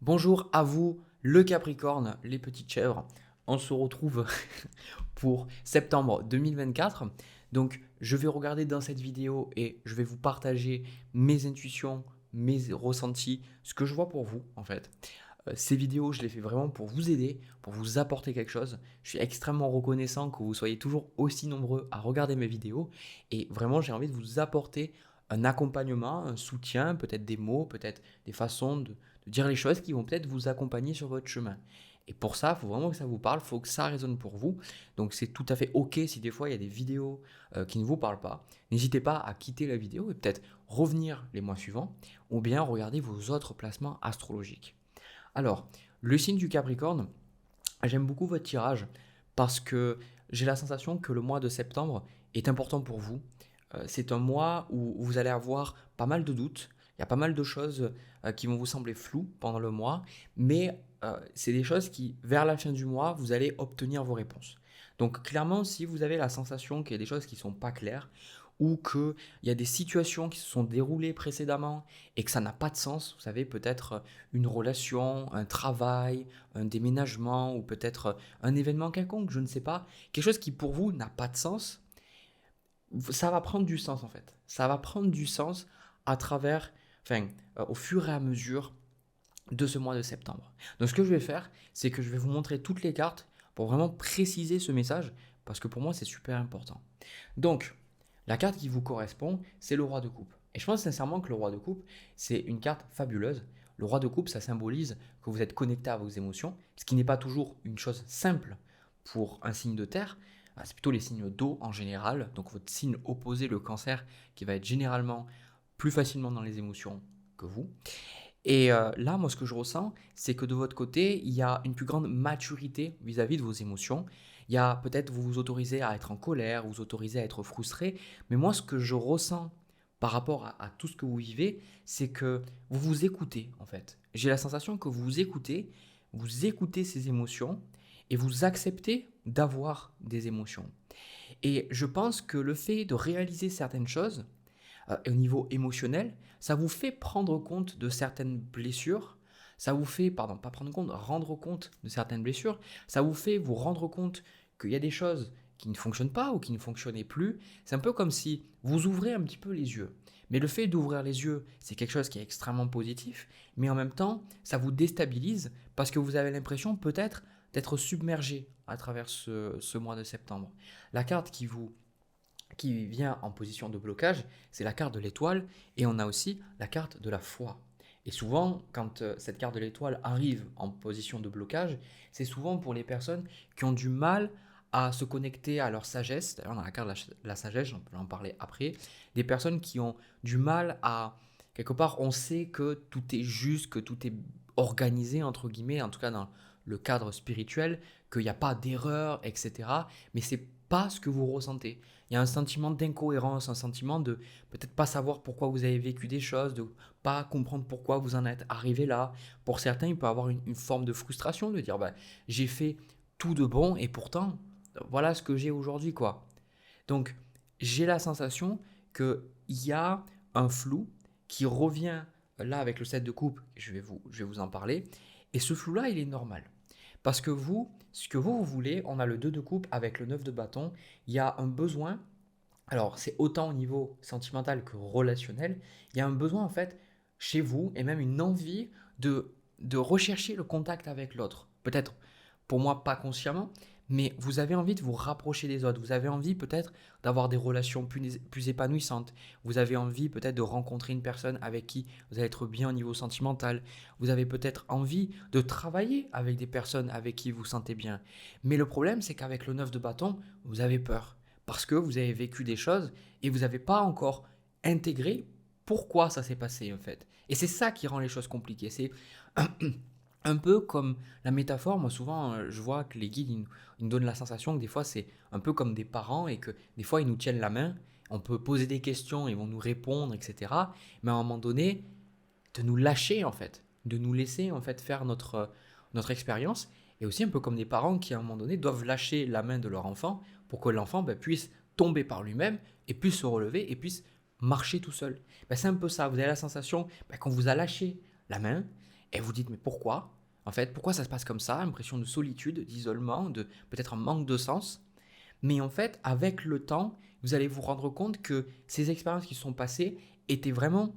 Bonjour à vous, le Capricorne, les petites chèvres. On se retrouve pour septembre 2024. Donc, je vais regarder dans cette vidéo et je vais vous partager mes intuitions, mes ressentis, ce que je vois pour vous en fait. Ces vidéos, je les fais vraiment pour vous aider, pour vous apporter quelque chose. Je suis extrêmement reconnaissant que vous soyez toujours aussi nombreux à regarder mes vidéos et vraiment, j'ai envie de vous apporter un accompagnement, un soutien, peut-être des mots, peut-être des façons de dire les choses qui vont peut-être vous accompagner sur votre chemin. Et pour ça, il faut vraiment que ça vous parle, il faut que ça résonne pour vous. Donc c'est tout à fait OK si des fois il y a des vidéos qui ne vous parlent pas. N'hésitez pas à quitter la vidéo et peut-être revenir les mois suivants ou bien regarder vos autres placements astrologiques. Alors, le signe du Capricorne, j'aime beaucoup votre tirage parce que j'ai la sensation que le mois de septembre est important pour vous. C'est un mois où vous allez avoir pas mal de doutes, il y a pas mal de choses qui vont vous sembler floues pendant le mois, mais c'est des choses qui, vers la fin du mois, vous allez obtenir vos réponses. Donc clairement, si vous avez la sensation qu'il y a des choses qui ne sont pas claires, ou qu'il y a des situations qui se sont déroulées précédemment et que ça n'a pas de sens, vous savez, peut-être une relation, un travail, un déménagement ou peut-être un événement quelconque, je ne sais pas, quelque chose qui pour vous n'a pas de sens, ça va prendre du sens en fait. Ça va prendre du sens à travers, au fur et à mesure de ce mois de septembre. Donc ce que je vais faire, c'est que je vais vous montrer toutes les cartes pour vraiment préciser ce message parce que pour moi c'est super important. Donc, la carte qui vous correspond, c'est le roi de coupe. Et je pense sincèrement que le roi de coupe, c'est une carte fabuleuse. Le roi de coupe, ça symbolise que vous êtes connecté à vos émotions, ce qui n'est pas toujours une chose simple pour un signe de terre. C'est plutôt les signes d'eau en général. Donc votre signe opposé, le cancer, qui va être généralement plus facilement dans les émotions que vous. Et là, moi, ce que je ressens, c'est que de votre côté, il y a une plus grande maturité vis-à-vis de vos émotions. Il y a peut-être vous vous autorisez à être en colère, vous autorisez à être frustré. Mais moi, ce que je ressens par rapport à tout ce que vous vivez, c'est que vous vous écoutez, en fait. J'ai la sensation que vous écoutez ces émotions et vous acceptez d'avoir des émotions. Et je pense que le fait de réaliser certaines choses, au niveau émotionnel, ça vous fait prendre compte de certaines blessures, ça vous fait, pardon, pas prendre compte, rendre compte de certaines blessures, ça vous fait vous rendre compte qu'il y a des choses qui ne fonctionnent pas ou qui ne fonctionnaient plus. C'est un peu comme si vous ouvrez un petit peu les yeux. Mais le fait d'ouvrir les yeux, c'est quelque chose qui est extrêmement positif, mais en même temps, ça vous déstabilise parce que vous avez l'impression peut-être d'être submergé à travers ce mois de septembre. La carte qui vient en position de blocage, c'est la carte de l'étoile et on a aussi la carte de la foi. Et souvent, quand cette carte de l'étoile arrive en position de blocage, c'est souvent pour les personnes qui ont du mal à se connecter à leur sagesse. D'ailleurs, dans la carte de la sagesse, on peut en parler après, des personnes qui ont du mal à, quelque part, on sait que tout est juste, que tout est organisé, entre guillemets, en tout cas dans le cadre spirituel, qu'il n'y a pas d'erreur, etc. Mais c'est pas ce que vous ressentez. Il y a un sentiment d'incohérence, un sentiment de peut-être pas savoir pourquoi vous avez vécu des choses, de pas comprendre pourquoi vous en êtes arrivé là. Pour certains, il peut y avoir une forme de frustration de dire bah, j'ai fait tout de bon et pourtant voilà ce que j'ai aujourd'hui quoi. Donc j'ai la sensation qu'il y a un flou qui revient là avec le set de coupe, je vais vous en parler, et ce flou là il est normal. Parce que vous, ce que vous voulez, on a le 2 de coupe avec le 9 de bâton, il y a un besoin, alors c'est autant au niveau sentimental que relationnel, il y a un besoin en fait chez vous et même une envie de rechercher le contact avec l'autre. Peut-être pour moi pas consciemment, mais vous avez envie de vous rapprocher des autres, vous avez envie peut-être d'avoir des relations plus épanouissantes, vous avez envie peut-être de rencontrer une personne avec qui vous allez être bien au niveau sentimental, vous avez peut-être envie de travailler avec des personnes avec qui vous vous sentez bien. Mais le problème c'est qu'avec le 9 de bâton, vous avez peur parce que vous avez vécu des choses et vous n'avez pas encore intégré pourquoi ça s'est passé en fait. Et c'est ça qui rend les choses compliquées. C'est un peu comme la métaphore, moi souvent je vois que les guides ils nous donnent la sensation que des fois c'est un peu comme des parents et que des fois ils nous tiennent la main, on peut poser des questions, ils vont nous répondre, etc. Mais à un moment donné, de nous lâcher en fait, de nous laisser en fait faire notre expérience. Et aussi un peu comme des parents qui à un moment donné doivent lâcher la main de leur enfant pour que l'enfant puisse tomber par lui-même et puisse se relever et puisse marcher tout seul. C'est un peu ça, vous avez la sensation qu'on vous a lâché la main et vous dites mais pourquoi? En fait, pourquoi ça se passe comme ça? Impression de solitude, d'isolement, de peut-être un manque de sens. Mais en fait, avec le temps, vous allez vous rendre compte que ces expériences qui sont passées étaient vraiment,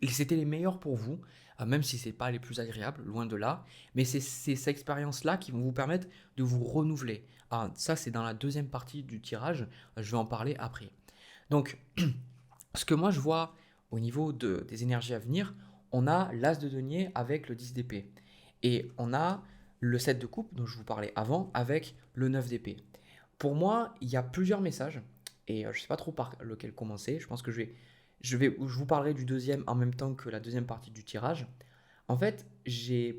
c'était les meilleures pour vous, même si ce n'est pas les plus agréables, loin de là. Mais c'est ces expériences-là qui vont vous permettre de vous renouveler. Ah, ça, c'est dans la deuxième partie du tirage. Je vais en parler après. Donc, ce que moi je vois au niveau des énergies à venir, on a l'as de denier avec le 10 d'épée. Et on a le 7 de coupe dont je vous parlais avant avec le 9 d'épée. Pour moi, il y a plusieurs messages et je ne sais pas trop par lequel commencer. Je pense que je vous parlerai du deuxième en même temps que la deuxième partie du tirage. En fait,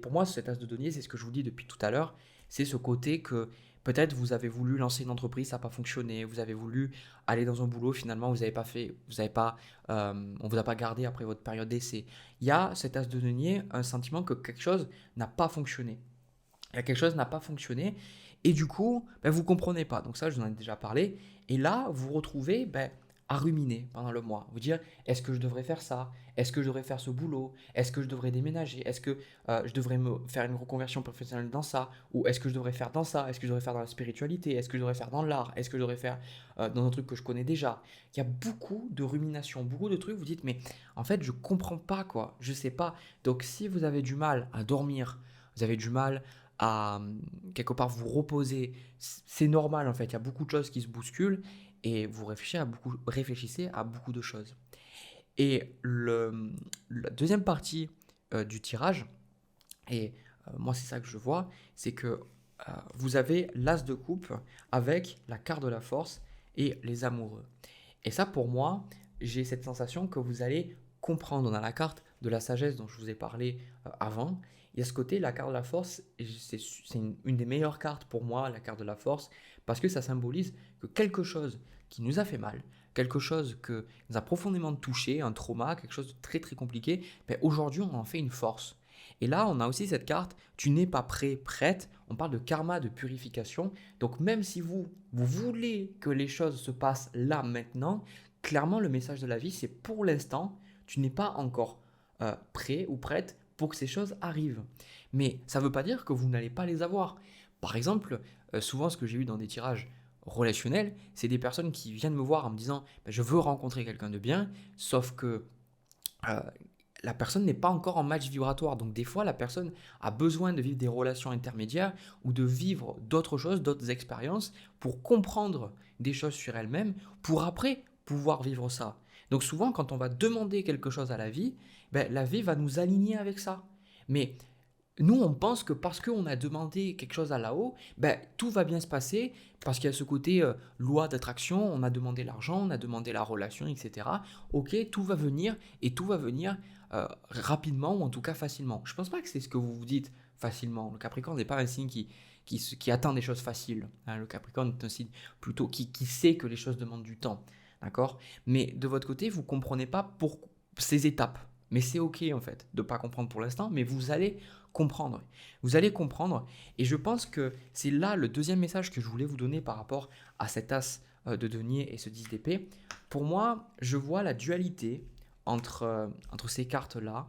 pour moi, cet as de denier, c'est ce que je vous dis depuis tout à l'heure, c'est ce côté que peut-être vous avez voulu lancer une entreprise, ça n'a pas fonctionné, vous avez voulu aller dans un boulot, finalement vous n'avez pas fait, on vous a pas gardé après votre période d'essai. Il y a cet as de denier, un sentiment que quelque chose n'a pas fonctionné. Il y a quelque chose n'a pas fonctionné et du coup, vous ne comprenez pas. Donc ça, je vous en ai déjà parlé. Et là, vous vous retrouvez à ruminer pendant le mois. Vous dire, est-ce que je devrais faire ça? Est-ce que je devrais faire ce boulot? Est-ce que je devrais déménager? Est-ce que je devrais me faire une reconversion professionnelle dans ça? Ou est-ce que je devrais faire dans ça? Est-ce que je devrais faire dans la spiritualité? Est-ce que je devrais faire dans l'art? Est-ce que je devrais faire dans un truc que je connais déjà? Il y a beaucoup de ruminations, beaucoup de trucs. Vous dites, mais en fait, je comprends pas quoi. Je sais pas. Donc si vous avez du mal à dormir, vous avez du mal à quelque part vous reposer, c'est normal en fait. Il y a beaucoup de choses qui se bousculent et vous réfléchissez à beaucoup de choses. Et la deuxième partie du tirage, et moi c'est ça que je vois, c'est que vous avez l'as de coupe avec la carte de la force et les amoureux. Et ça pour moi, j'ai cette sensation que vous allez comprendre dans la carte de la sagesse dont je vous ai parlé avant. Il y a ce côté, la carte de la force, c'est une des meilleures cartes pour moi, la carte de la force, parce que ça symbolise que quelque chose qui nous a fait mal, quelque chose que nous a profondément touché, un trauma, quelque chose de très très compliqué, aujourd'hui on en fait une force. Et là, on a aussi cette carte, tu n'es pas prêt, prête, on parle de karma, de purification. Donc même si vous voulez que les choses se passent là, maintenant, clairement le message de la vie, c'est pour l'instant, tu n'es pas encore prêt ou prête pour que ces choses arrivent. Mais ça ne veut pas dire que vous n'allez pas les avoir. Par exemple, souvent ce que j'ai eu dans des tirages relationnels, c'est des personnes qui viennent me voir en me disant je veux rencontrer quelqu'un de bien, sauf que la personne n'est pas encore en match vibratoire. Donc des fois, la personne a besoin de vivre des relations intermédiaires ou de vivre d'autres choses, d'autres expériences pour comprendre des choses sur elle-même, pour après pouvoir vivre ça. Donc souvent, quand on va demander quelque chose à la vie va nous aligner avec ça. Mais nous, on pense que parce qu'on a demandé quelque chose à là-haut, tout va bien se passer, parce qu'il y a ce côté loi d'attraction, on a demandé l'argent, on a demandé la relation, etc. Ok, tout va venir, et tout va venir rapidement, ou en tout cas facilement. Je ne pense pas que c'est ce que vous vous dites facilement. Le Capricorne n'est pas un signe qui attend des choses faciles. Hein. Le Capricorne est un signe plutôt qui sait que les choses demandent du temps. D'accord? Mais de votre côté, vous ne comprenez pas pour ces étapes. Mais c'est ok en fait de ne pas comprendre pour l'instant, mais vous allez comprendre. Vous allez comprendre et je pense que c'est là le deuxième message que je voulais vous donner par rapport à cet as de denier et ce 10 d'épée. Pour moi, je vois la dualité entre ces cartes-là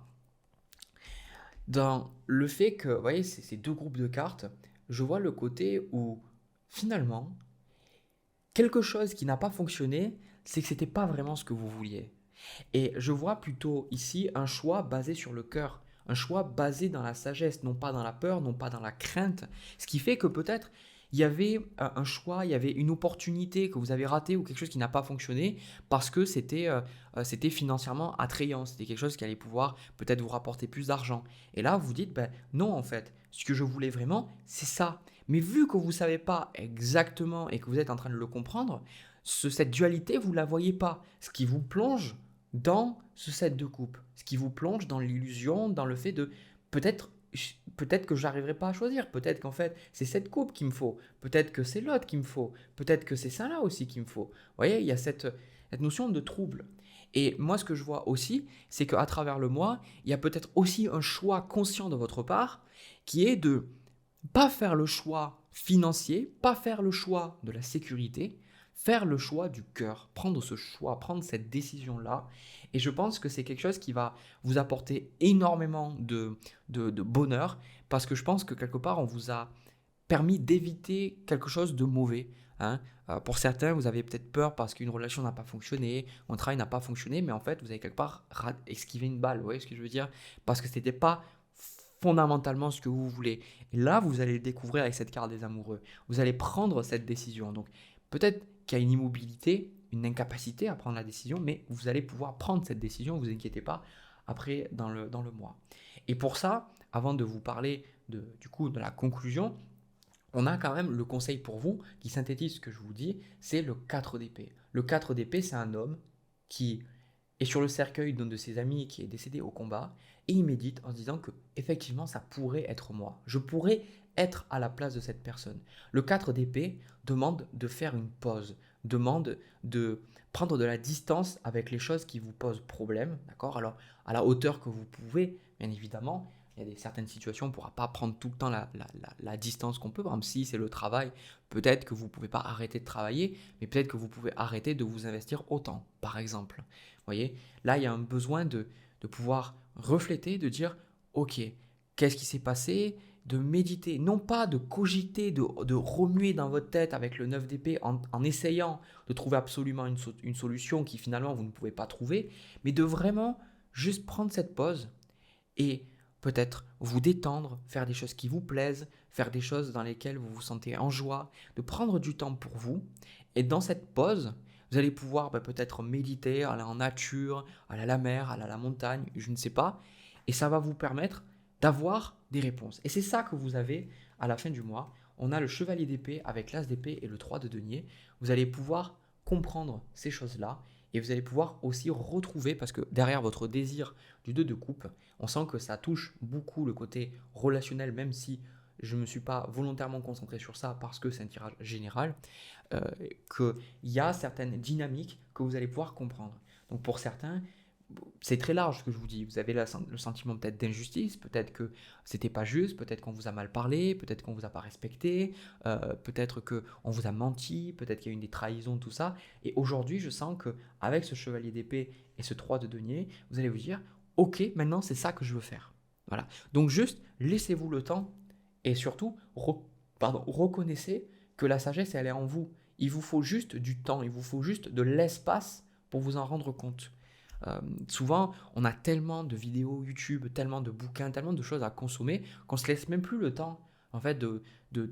dans le fait que, vous voyez, ces deux groupes de cartes, je vois le côté où finalement, quelque chose qui n'a pas fonctionné, c'est que ce n'était pas vraiment ce que vous vouliez. Et je vois plutôt ici un choix basé sur le cœur, un choix basé dans la sagesse, non pas dans la peur, non pas dans la crainte. Ce qui fait que peut-être il y avait un choix, il y avait une opportunité que vous avez ratée ou quelque chose qui n'a pas fonctionné parce que c'était financièrement attrayant, c'était quelque chose qui allait pouvoir peut-être vous rapporter plus d'argent. Et là, vous dites, non en fait, ce que je voulais vraiment, c'est ça. Mais vu que vous ne savez pas exactement et que vous êtes en train de le comprendre, cette dualité, vous ne la voyez pas. Ce qui vous plonge dans ce set de coupe. Ce qui vous plonge dans l'illusion, dans le fait de peut-être que j'arriverai pas à choisir. Peut-être qu'en fait, c'est cette coupe qu'il me faut. Peut-être que c'est l'autre qu'il me faut. Peut-être que c'est ça là aussi qu'il me faut. Vous voyez, il y a cette notion de trouble. Et moi, ce que je vois aussi, c'est qu'à travers le mois, il y a peut-être aussi un choix conscient de votre part qui est de pas faire le choix financier, pas faire le choix de la sécurité, faire le choix du cœur, prendre ce choix, prendre cette décision-là. Et je pense que c'est quelque chose qui va vous apporter énormément de bonheur parce que je pense que quelque part, on vous a permis d'éviter quelque chose de mauvais. Hein. Pour certains, vous avez peut-être peur parce qu'une relation n'a pas fonctionné, un travail n'a pas fonctionné, mais en fait, vous avez quelque part esquivé une balle. Vous voyez ce que je veux dire? Parce que ce n'était pas fondamentalement ce que vous voulez. Et là, vous allez le découvrir avec cette carte des amoureux. Vous allez prendre cette décision. Donc, peut-être qu'il y a une immobilité, une incapacité à prendre la décision, mais vous allez pouvoir prendre cette décision, ne vous inquiétez pas, après dans le mois. Et pour ça, avant de vous parler du coup de la conclusion, on a quand même le conseil pour vous qui synthétise ce que je vous dis, c'est le 4 d'épée. Le 4 d'épée, c'est un homme qui est sur le cercueil d'un de ses amis qui est décédé au combat et il médite en se disant que effectivement ça pourrait être moi. Je pourrais être à la place de cette personne. Le 4 d'épée demande de faire une pause, demande de prendre de la distance avec les choses qui vous posent problème, d'accord? Alors à la hauteur que vous pouvez, bien évidemment. Il y a certaines situations, on ne pourra pas prendre tout le temps la distance qu'on peut. Par exemple, si c'est le travail, peut-être que vous ne pouvez pas arrêter de travailler, mais peut-être que vous pouvez arrêter de vous investir autant, par exemple. Vous voyez, là, il y a un besoin de pouvoir refléter, de dire, ok, qu'est-ce qui s'est passé? De méditer, non pas de cogiter, de remuer dans votre tête avec le 9 d'épée en essayant de trouver absolument une solution qui finalement vous ne pouvez pas trouver, mais de vraiment juste prendre cette pause et peut-être vous détendre, faire des choses qui vous plaisent, faire des choses dans lesquelles vous vous sentez en joie, de prendre du temps pour vous. Et dans cette pause, vous allez pouvoir peut-être méditer, aller en nature, aller à la mer, aller à la montagne, je ne sais pas. Et ça va vous permettre d'avoir des réponses. Et c'est ça que vous avez à la fin du mois. On a le chevalier d'épée avec l'as d'épée et le 3 de denier. Vous allez pouvoir comprendre ces choses-là et vous allez pouvoir aussi retrouver, parce que derrière votre désir du 2 de coupe, on sent que ça touche beaucoup le côté relationnel, même si je ne me suis pas volontairement concentré sur ça parce que c'est un tirage général, qu'il y a certaines dynamiques que vous allez pouvoir comprendre. Donc pour certains, c'est très large ce que je vous dis. Vous avez le sentiment peut-être d'injustice, peut-être que c'était pas juste, peut-être qu'on vous a mal parlé, peut-être qu'on vous a pas respecté, peut-être qu'on vous a menti, peut-être qu'il y a eu des trahisons, tout ça. Et aujourd'hui, je sens que avec ce chevalier d'épée et ce 3 de denier, vous allez vous dire, ok, maintenant c'est ça que je veux faire. Voilà. Donc juste laissez-vous le temps et surtout reconnaissez que la sagesse elle est en vous. Il vous faut juste du temps, il vous faut juste de l'espace pour vous en rendre compte. Souvent, on a tellement de vidéos YouTube, tellement de bouquins, tellement de choses à consommer qu'on se laisse même plus le temps en fait de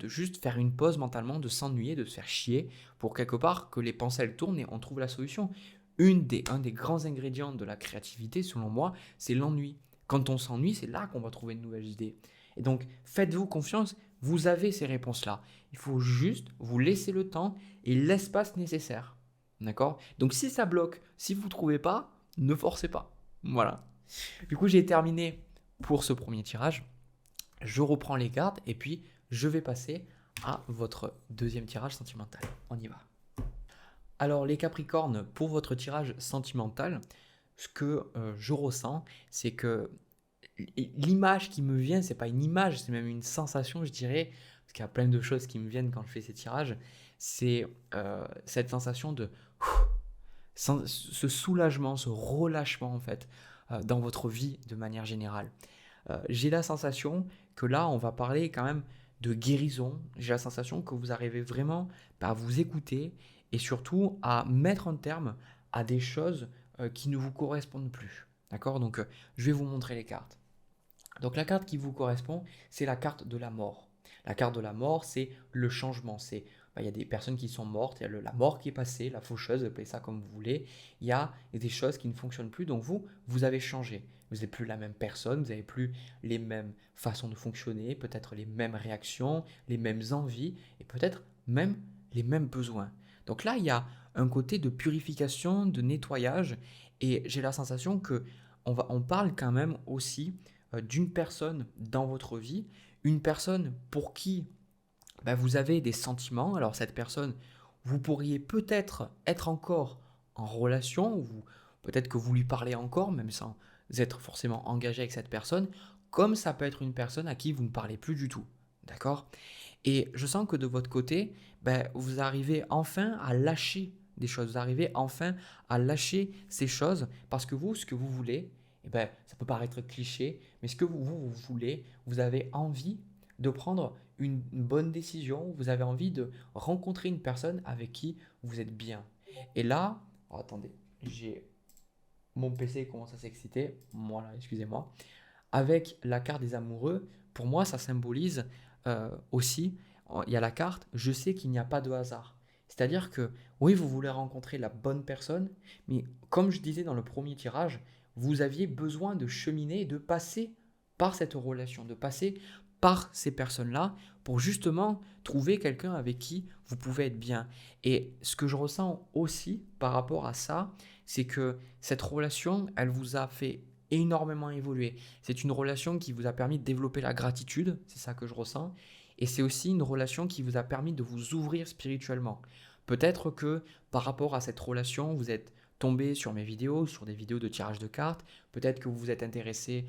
juste faire une pause mentalement, de s'ennuyer, de se faire chier pour quelque part que les pensées elles tournent et on trouve la solution. Un des grands ingrédients de la créativité, selon moi, c'est l'ennui. Quand on s'ennuie, c'est là qu'on va trouver de nouvelles idées. Et donc, faites-vous confiance, vous avez ces réponses-là. Il faut juste vous laisser le temps et l'espace nécessaire. D'accord? Donc, si ça bloque, si vous ne trouvez pas, ne forcez pas. Voilà. Du coup, j'ai terminé pour ce premier tirage. Je reprends les cartes et puis je vais passer à votre deuxième tirage sentimental. On y va. Alors les Capricornes, pour votre tirage sentimental, ce que je ressens, c'est que l'image qui me vient, c'est pas une image, c'est même une sensation, je dirais, parce qu'il y a plein de choses qui me viennent quand je fais ces tirages, c'est cette sensation de ce soulagement, ce relâchement en fait, dans votre vie de manière générale. J'ai la sensation que là, on va parler quand même de guérison. J'ai la sensation que vous arrivez vraiment à vous écouter et surtout à mettre un terme à des choses qui ne vous correspondent plus. D'accord? Donc, je vais vous montrer les cartes. Donc, la carte qui vous correspond, c'est la carte de la mort. La carte de la mort, c'est le changement. Il y a des personnes qui sont mortes, il y a la mort qui est passée, la faucheuse, appelez ça comme vous voulez. Il y a des choses qui ne fonctionnent plus. Donc, vous avez changé. Vous n'êtes plus la même personne, vous n'avez plus les mêmes façons de fonctionner, peut-être les mêmes réactions, les mêmes envies et peut-être même les mêmes besoins. Donc là, il y a un côté de purification, de nettoyage et j'ai la sensation que on parle quand même aussi d'une personne dans votre vie, une personne pour qui vous avez des sentiments. Alors cette personne, vous pourriez peut-être être encore en relation, ou peut-être que vous lui parlez encore, même sans être forcément engagé avec cette personne, comme ça peut être une personne à qui vous ne parlez plus du tout. d'accord? Et je sens que de votre côté, ben, vous arrivez enfin à lâcher des choses. Vous arrivez enfin à lâcher ces choses parce que vous, ce que vous voulez, eh ben, ça peut paraître cliché, mais ce que vous voulez, vous avez envie de prendre une bonne décision, vous avez envie de rencontrer une personne avec qui vous êtes bien. Et là, oh, attendez, j'ai mon PC commence à s'exciter. Voilà, excusez-moi. Avec la carte des amoureux, pour moi, ça symbolise aussi, il y a la carte, je sais qu'il n'y a pas de hasard. C'est-à-dire que oui, vous voulez rencontrer la bonne personne, mais comme je disais dans le premier tirage, vous aviez besoin de cheminer, de passer par cette relation, de passer par ces personnes-là pour justement trouver quelqu'un avec qui vous pouvez être bien. Et ce que je ressens aussi par rapport à ça, c'est que cette relation, elle vous a fait énormément évoluer. C'est une relation qui vous a permis de développer la gratitude, c'est ça que je ressens. Et c'est aussi une relation qui vous a permis de vous ouvrir spirituellement. Peut-être que par rapport à cette relation, vous êtes tombé sur mes vidéos, sur des vidéos de tirage de cartes. Peut-être que vous vous êtes intéressé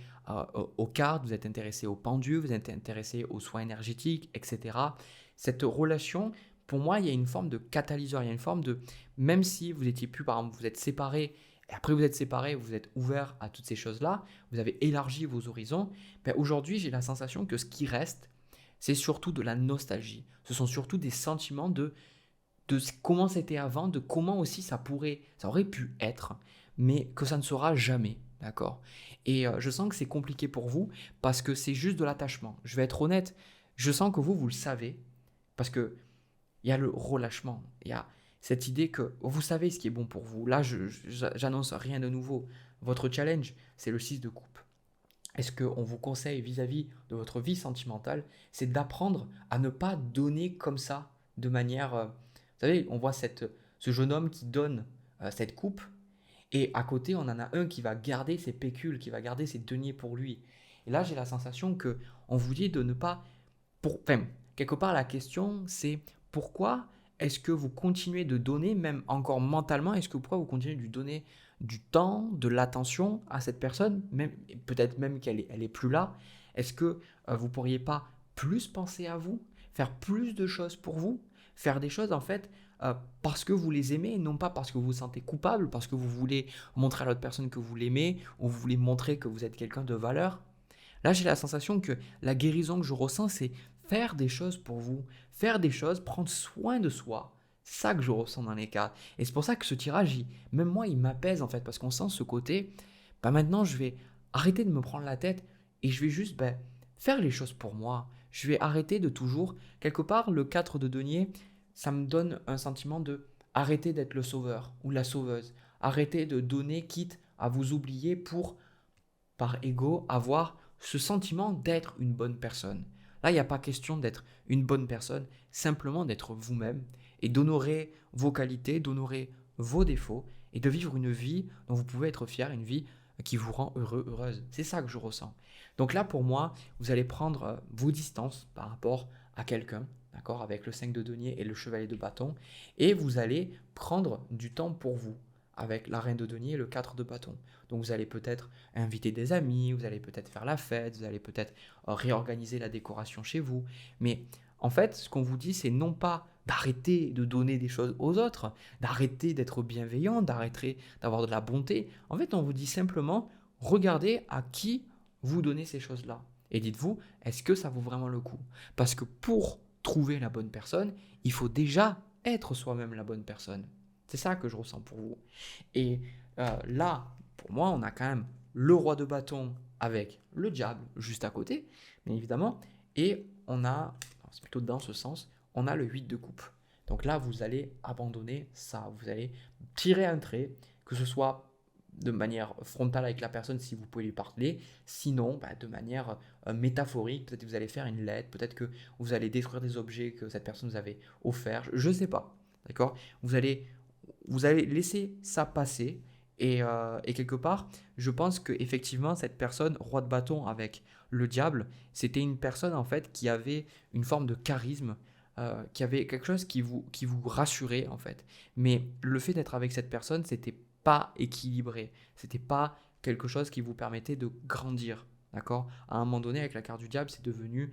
aux cartes, vous êtes intéressé aux pendules, vous êtes intéressé aux soins énergétiques, etc. Cette relation, pour moi, il y a une forme de catalyseur, il y a une forme de, même si vous étiez plus, par exemple, vous êtes séparés, et après vous êtes séparés, vous êtes ouvert à toutes ces choses-là, vous avez élargi vos horizons, ben aujourd'hui j'ai la sensation que ce qui reste, c'est surtout de la nostalgie. Ce sont surtout des sentiments de comment c'était avant, de comment aussi ça aurait pu être, mais que ça ne sera jamais, d'accord? Et je sens que c'est compliqué pour vous parce que c'est juste de l'attachement. Je vais être honnête, je sens que vous le savez, parce que il y a le relâchement, il y a cette idée que vous savez ce qui est bon pour vous. Là, j'annonce rien de nouveau. Votre challenge, c'est le 6 de coupe. Et ce qu'on vous conseille vis-à-vis de votre vie sentimentale, c'est d'apprendre à ne pas donner comme ça, de manière... vous savez, on voit ce jeune homme qui donne cette coupe, et à côté, on en a un qui va garder ses pécules, qui va garder ses deniers pour lui. Et là, j'ai la sensation que on vous dit de ne pas enfin, quelque part, la question, c'est pourquoi est-ce que vous continuez de donner, même encore mentalement, pourquoi vous continuez de lui donner du temps, de l'attention à cette personne, même, peut-être même qu'elle est plus là. Est-ce que vous pourriez pas plus penser à vous, faire plus de choses pour vous, faire des choses en fait parce que vous les aimez, non pas parce que vous vous sentez coupable, parce que vous voulez montrer à l'autre personne que vous l'aimez, ou vous voulez montrer que vous êtes quelqu'un de valeur. Là, j'ai la sensation que la guérison que je ressens, c'est faire des choses pour vous, faire des choses, prendre soin de soi. C'est ça que je ressens dans les cas. Et c'est pour ça que ce tirage, même moi, il m'apaise en fait, parce qu'on sent ce côté, bah maintenant, je vais arrêter de me prendre la tête et je vais juste faire les choses pour moi. Je vais arrêter de toujours, quelque part, le 4 de denier, ça me donne un sentiment de arrêter d'être le sauveur ou la sauveuse. Arrêter de donner, quitte à vous oublier pour, par ego, avoir ce sentiment d'être une bonne personne. Là, il n'y a pas question d'être une bonne personne, simplement d'être vous-même et d'honorer vos qualités, d'honorer vos défauts et de vivre une vie dont vous pouvez être fier, une vie qui vous rend heureux, heureuse. C'est ça que je ressens. Donc là, pour moi, vous allez prendre vos distances par rapport à quelqu'un, d'accord, avec le 5 de denier et le chevalier de bâton, et vous allez prendre du temps pour vous avec la reine de denier et le 4 de bâton. Donc vous allez peut-être inviter des amis, vous allez peut-être faire la fête, vous allez peut-être réorganiser la décoration chez vous. Mais en fait, ce qu'on vous dit, c'est non pas d'arrêter de donner des choses aux autres, d'arrêter d'être bienveillant, d'arrêter d'avoir de la bonté. En fait, on vous dit simplement, regardez à qui vous donnez ces choses-là. Et dites-vous, est-ce que ça vaut vraiment le coup? Parce que pour trouver la bonne personne, il faut déjà être soi-même la bonne personne. C'est ça que je ressens pour vous. Et là, pour moi, on a quand même le roi de bâton avec le diable juste à côté, bien évidemment, et on a, c'est plutôt dans ce sens, on a le 8 de coupe. Donc là, vous allez abandonner ça, vous allez tirer un trait, que ce soit de manière frontale avec la personne si vous pouvez lui parler, sinon de manière métaphorique, peut-être que vous allez faire une lettre, peut-être que vous allez détruire des objets que cette personne vous avait offerts, je ne sais pas, d'accord? Vous allez laisser ça passer et quelque part, je pense que effectivement cette personne, roi de bâton avec le diable, c'était une personne en fait qui avait une forme de charisme, qui avait quelque chose qui vous rassurait en fait. Mais le fait d'être avec cette personne, c'était pas équilibré, c'était pas quelque chose qui vous permettait de grandir, d'accord? À un moment donné, avec la carte du diable, c'est devenu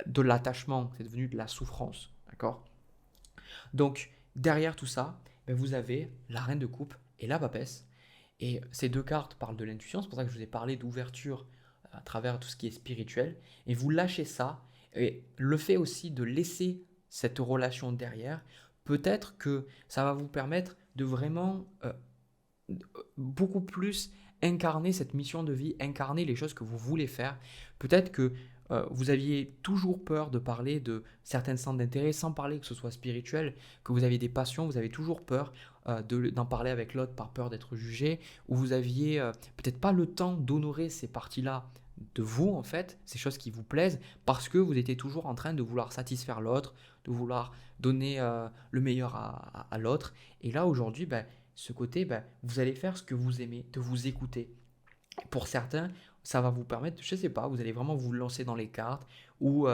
de l'attachement, c'est devenu de la souffrance, d'accord? Donc, derrière tout ça, ben, vous avez la reine de coupe et la papesse. Et ces deux cartes parlent de l'intuition, c'est pour ça que je vous ai parlé d'ouverture à travers tout ce qui est spirituel. Et vous lâchez ça, et le fait aussi de laisser cette relation derrière, peut-être que ça va vous permettre de vraiment beaucoup plus incarner cette mission de vie, incarner les choses que vous voulez faire. Peut-être que vous aviez toujours peur de parler de certains centres d'intérêt, sans parler que ce soit spirituel, que vous aviez des passions, vous avez toujours peur d'en parler avec l'autre par peur d'être jugé, ou vous aviez peut-être pas le temps d'honorer ces parties-là de vous, en fait, ces choses qui vous plaisent, parce que vous étiez toujours en train de vouloir satisfaire l'autre, de vouloir donner le meilleur à l'autre. Et là, aujourd'hui, ben, ce côté, ben, vous allez faire ce que vous aimez, de vous écouter. Pour certains, ça va vous permettre, je ne sais pas, vous allez vraiment vous lancer dans les cartes ou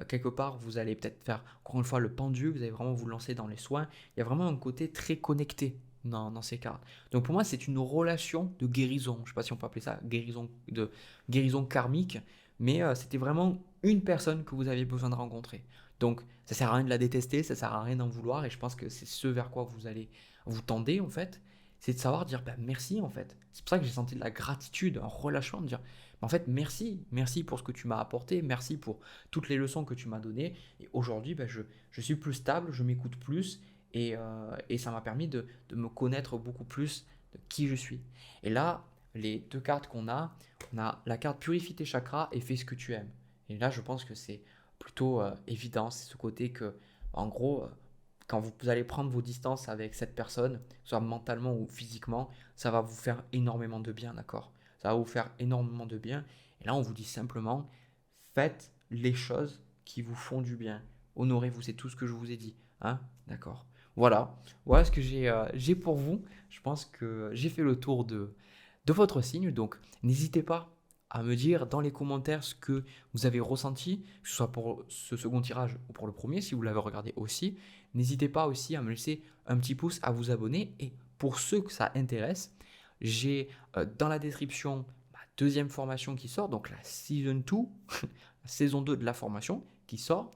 quelque part, vous allez peut-être faire, encore une fois, le pendu, vous allez vraiment vous lancer dans les soins. Il y a vraiment un côté très connecté dans ces cartes. Donc pour moi, c'est une relation de guérison. Je ne sais pas si on peut appeler ça guérison karmique, mais c'était vraiment une personne que vous aviez besoin de rencontrer. Donc ça sert à rien de la détester, ça sert à rien d'en vouloir, et je pense que c'est ce vers quoi vous allez vous tendez en fait, c'est de savoir dire bah, merci en fait. C'est pour ça que j'ai senti de la gratitude, un relâchement, de dire en fait merci, merci pour ce que tu m'as apporté, merci pour toutes les leçons que tu m'as données. Et aujourd'hui, bah, je suis plus stable, je m'écoute plus et ça m'a permis de me connaître beaucoup plus de qui je suis. Et là, les deux cartes on a la carte Purifie tes chakras et Fais ce que tu aimes. Et là, je pense que c'est plutôt évident, c'est ce côté que, en gros, quand vous allez prendre vos distances avec cette personne, soit mentalement ou physiquement, ça va vous faire énormément de bien, d'accord? Ça va vous faire énormément de bien. Et là, on vous dit simplement, faites les choses qui vous font du bien. Honorez-vous, c'est tout ce que je vous ai dit. Hein? D'accord. Voilà ce que j'ai pour vous. Je pense que j'ai fait le tour de votre signe. Donc, n'hésitez pas à me dire dans les commentaires ce que vous avez ressenti, que ce soit pour ce second tirage ou pour le premier, si vous l'avez regardé aussi. N'hésitez pas aussi à me laisser un petit pouce, à vous abonner. Et pour ceux que ça intéresse, j'ai dans la description ma deuxième formation qui sort, donc la Season 2, la saison 2 de la formation qui sort,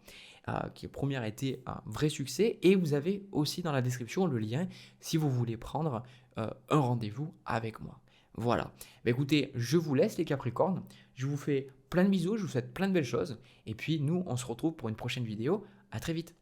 qui première a été un vrai succès. Et vous avez aussi dans la description le lien si vous voulez prendre un rendez-vous avec moi. Voilà. Bah, écoutez, je vous laisse les Capricornes. Je vous fais plein de bisous, je vous souhaite plein de belles choses. Et puis nous, on se retrouve pour une prochaine vidéo. À très vite.